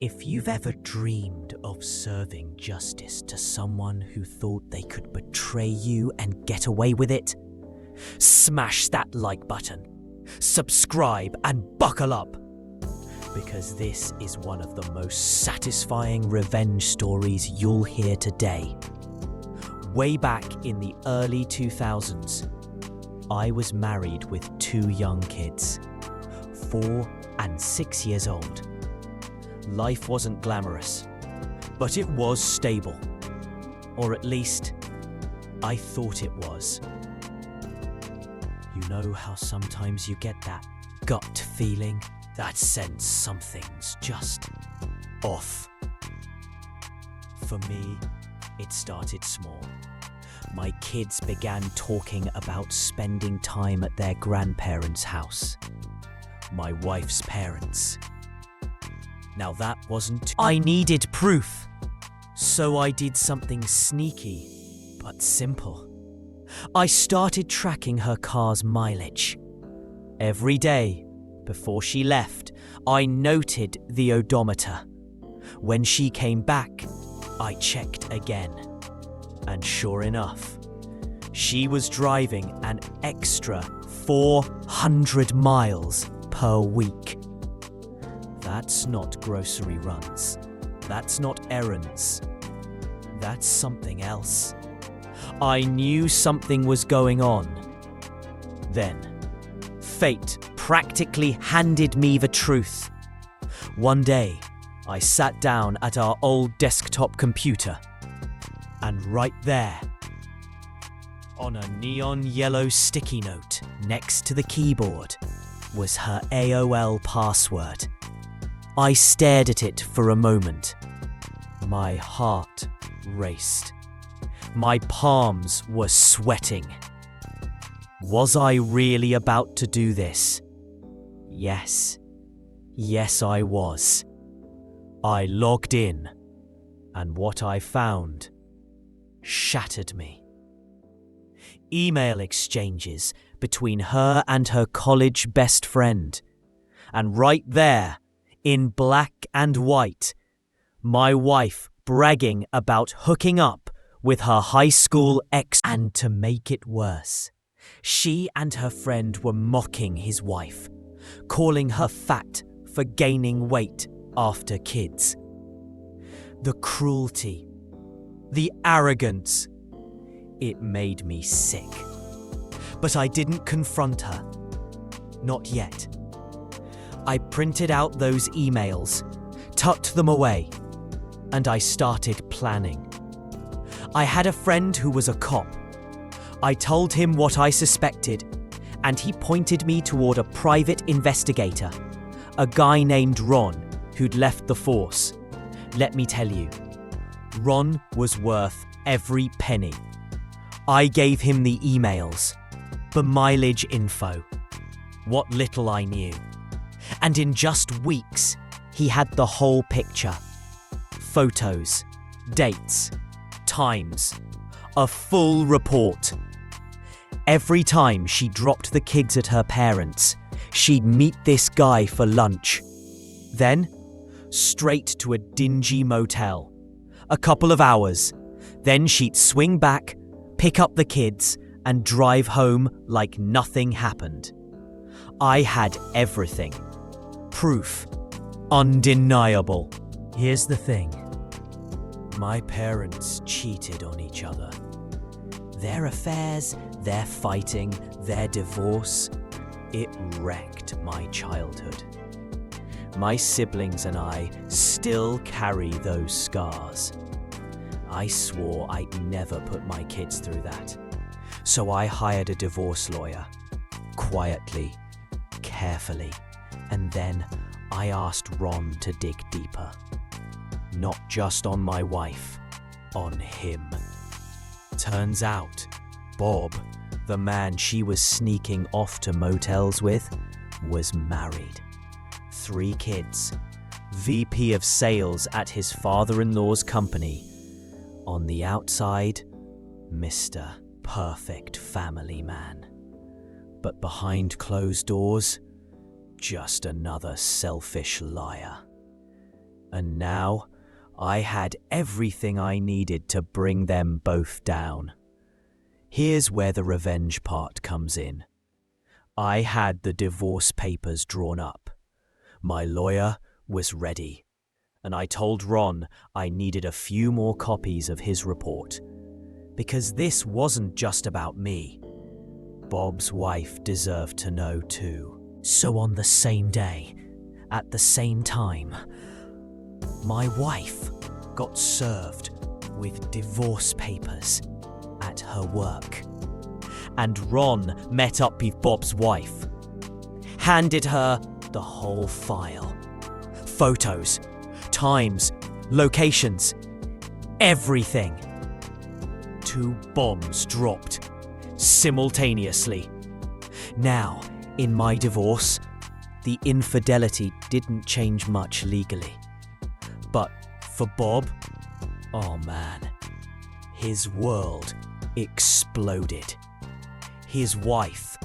If you've ever dreamed of serving justice to someone who thought they could betray you and get away with it, smash that like button, subscribe and buckle up, because this is one of the most satisfying revenge stories you'll hear today. Way back in the early 2000s, I was married with 2 young kids, 4 and 6 years old. Life wasn't glamorous, but it was stable. Or at least, I thought it was. You know how sometimes you get that gut feeling, that sense something's just off? For me, it started small. My kids began talking about spending time at their grandparents' house, my wife's parents. Now that wasn't... I needed proof, so I did something sneaky but simple. I started tracking her car's mileage. Every day, before she left, I noted the odometer. When she came back, I checked again. And sure enough, she was driving an extra 400 miles per week. That's not grocery runs. That's not errands. That's something else. I knew something was going on. Then, fate practically handed me the truth. One day, I sat down at our old desktop computer, and right there, on a neon yellow sticky note next to the keyboard, was her AOL password. I stared at it for a moment. My heart raced. My palms were sweating. Was I really about to do this? Yes. Yes, I was. I logged in, and what I found shattered me. Email exchanges between her and her college best friend. And right there, in black and white, my wife bragging about hooking up with her high school ex. And to make it worse, she and her friend were mocking his wife, calling her fat for gaining weight after kids. The cruelty, the arrogance, it made me sick. But I didn't confront her. Not yet. I printed out those emails, tucked them away, and I started planning. I had a friend who was a cop. I told him what I suspected, and he pointed me toward a private investigator, a guy named Ron, who'd left the force. Let me tell you, Ron was worth every penny. I gave him the emails, the mileage info, what little I knew. And in just weeks, he had the whole picture. Photos, dates, times, a full report. Every time she dropped the kids at her parents', she'd meet this guy for lunch. Then, straight to a dingy motel. A couple of hours. Then she'd swing back, pick up the kids, and drive home like nothing happened. I had everything. Proof. Undeniable. Here's the thing. My parents cheated on each other. Their affairs, their fighting, their divorce, it wrecked my childhood. My siblings and I still carry those scars. I swore I'd never put my kids through that. So I hired a divorce lawyer. Quietly, carefully. And then I asked Ron to dig deeper. Not just on my wife, on him. Turns out, Bob, the man she was sneaking off to motels with, was married. 3 kids. VP of sales at his father-in-law's company. On the outside, Mr. Perfect family man. But behind closed doors, just another selfish liar. And now I had everything I needed to bring them both down. Here's where the revenge part comes in. I had the divorce papers drawn up. My lawyer was ready, and I told Ron I needed a few more copies of his report, because this wasn't just about me. Bob's wife deserved to know too. So on the same day, at the same time, my wife got served with divorce papers at her work. And Ron met up with Bob's wife, handed her the whole file. Photos, times, locations, everything. 2 bombs dropped simultaneously. Now, in my divorce, the infidelity didn't change much legally. But for Bob, oh man, his world exploded. His wife,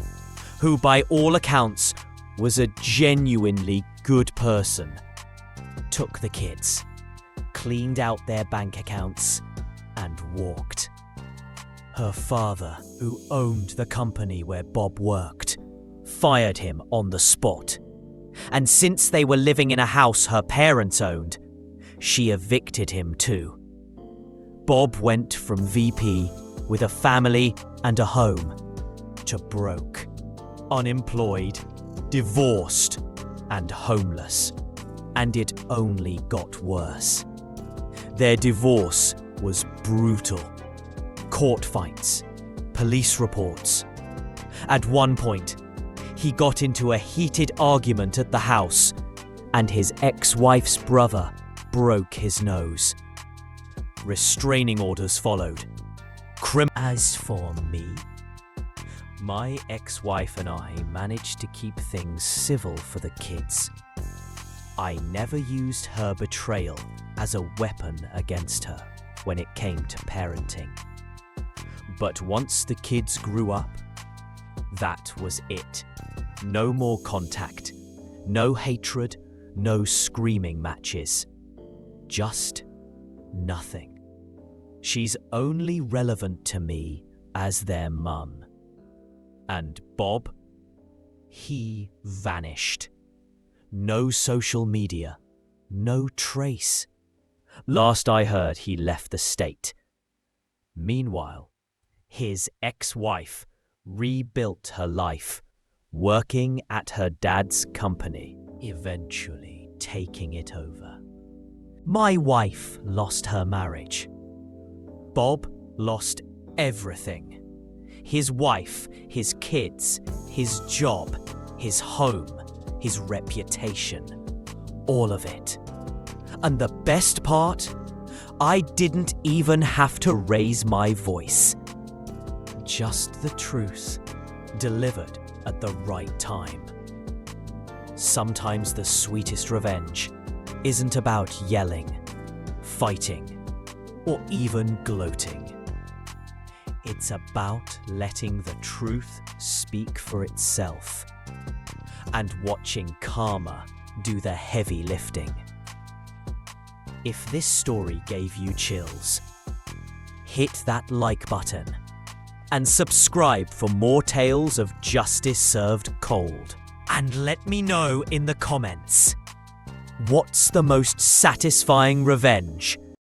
who by all accounts was a genuinely good person, took the kids, cleaned out their bank accounts, and walked. Her father, who owned the company where Bob worked, fired him on the spot. And since they were living in a house her parents owned, she evicted him too. Bob went from VP with a family and a home to broke, unemployed, divorced, and homeless. And it only got worse. Their divorce was brutal. Court fights, police reports. At one point, he got into a heated argument at the house, and his ex-wife's brother broke his nose. Restraining orders followed. As for me, my ex-wife and I managed to keep things civil for the kids. I never used her betrayal as a weapon against her when it came to parenting. But once the kids grew up, that was it. No more contact, no hatred, no screaming matches. Just nothing. She's only relevant to me as their mum. And Bob, he vanished. No social media, no trace. Last I heard, he left the state. Meanwhile, his ex-wife rebuilt her life, working at her dad's company, eventually taking it over. My wife lost her marriage. Bob lost everything. His wife, his kids, his job, his home, his reputation, all of it. And the best part? I didn't even have to raise my voice. Just the truth, delivered at the right time. Sometimes the sweetest revenge isn't about yelling, fighting, or even gloating. It's about letting the truth speak for itself and watching karma do the heavy lifting. If this story gave you chills, hit that like button and subscribe for more tales of justice served cold. And let me know in the comments, what's the most satisfying revenge